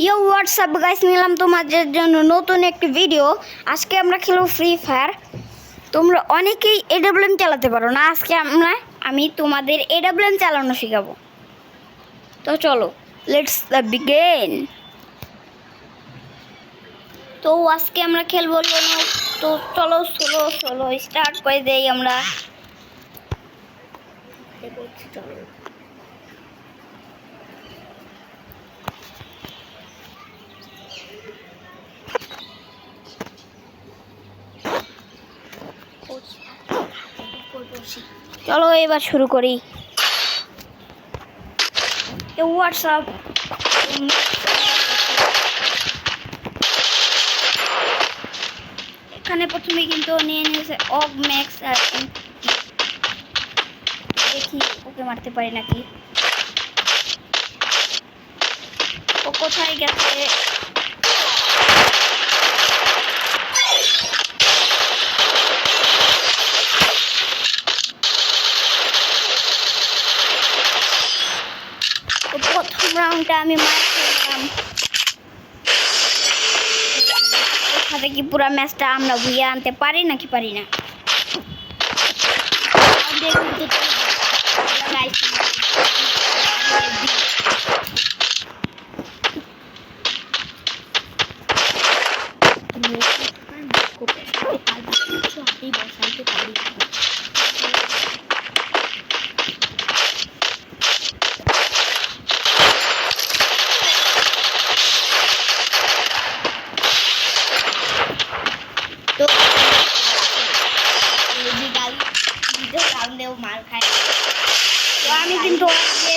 ইয়ো WhatsApp guys, নিলাম তোমাদের জন্য নতুন একটি ভিডিও। আজকে আমরা খেলব ফ্রি ফায়ার। তোমরা অনেকেই এডব্লিউএম চালাতে পারো না, আজকে আমি তোমাদের এডব্লিউএম চালানো শেখাবো। তো চলো, লেটস বিগিন। তো আজকে আমরা খেলবো তো চলো সোলো স্টার্ট করে দেই আমরা। চলো এবার শুরু করি। হোয়াটসঅ্যাপ এখানে প্রথমে কিন্তু নিয়ে নিয়েছে অগ ম্যাক্স, আর দেখি ওকে মারতে পারি নাকি। ও কোথায় গেছে? প্রথম রাউন্ডটা আমি মারছিলাম, সাথে কি পুরো ম্যাচটা আমরা ভুইয়ে আনতে পারি নাকি পারি না। মার খায়, তো আমি কিন্তু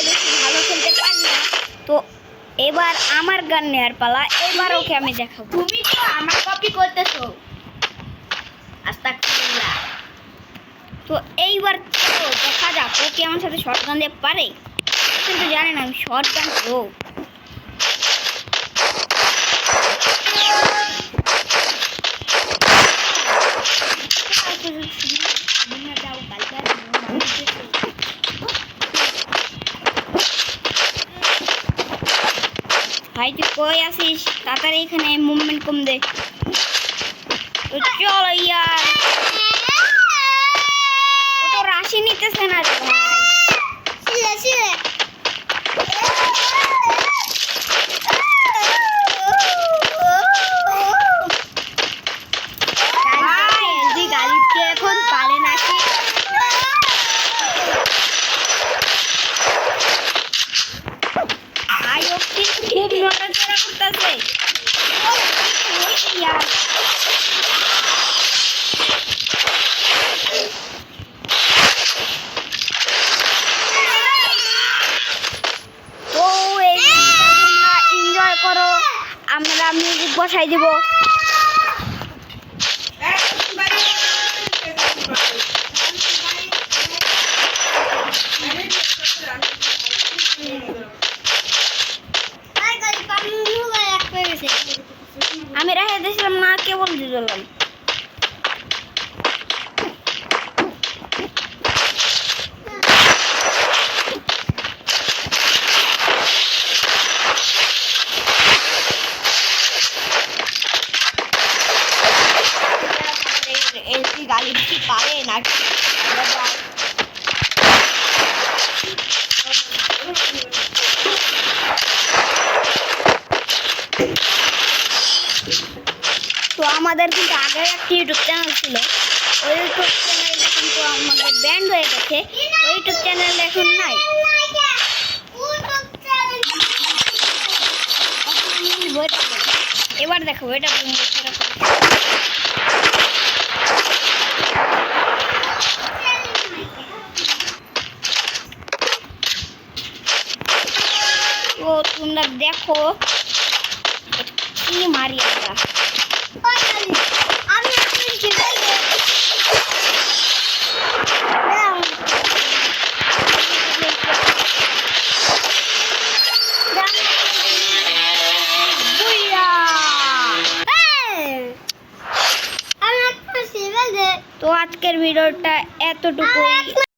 বেশি ভালো খেলতে পারি না। তো এবার আমার গান নেওয়ার পালা, এবার ওকে আমি দেখাবো। তুমি তো আমার কপি করতেছো। আস্তাগফিরুল্লাহ। তো এইবার দেখা যাক ও কি আমার সাথে শর্ট গান দিয়ে পারে, কিন্তু জানে না আমি শর্ট গান তো। ভাই তুই কই আসিস? তাড়াতাড়ি এখানে মুভমেন্ট কম দে। তো চলো ইয়ার, ও তো রাশি নিতেছে না রে ভাই। গালিবকে এখন পারে নাকি? ভাই ও খুব নড়াচড়া করতেছে। তো এই এনজয় করো, আমরা মিউজিক বসাই দিব। আমি রেখে দিয়েছিলাম না, কেবল দিয়ে দিলাম। গালি কি পারে নাকি? তো আমাদের কিন্তু আগে একটি ইউটিউব চ্যানেল ছিল, ওই ইউটিউব চ্যানেলটা কিন্তু আমাদের ব্যান্ড হয়ে গেছে। ওই ইউটিউব চ্যানেল এখন নাই। এবার দেখো এটা তো তোমরা দেখো কি মারি আমরা। তো আজকের ভিডিওটা এতটুকুই।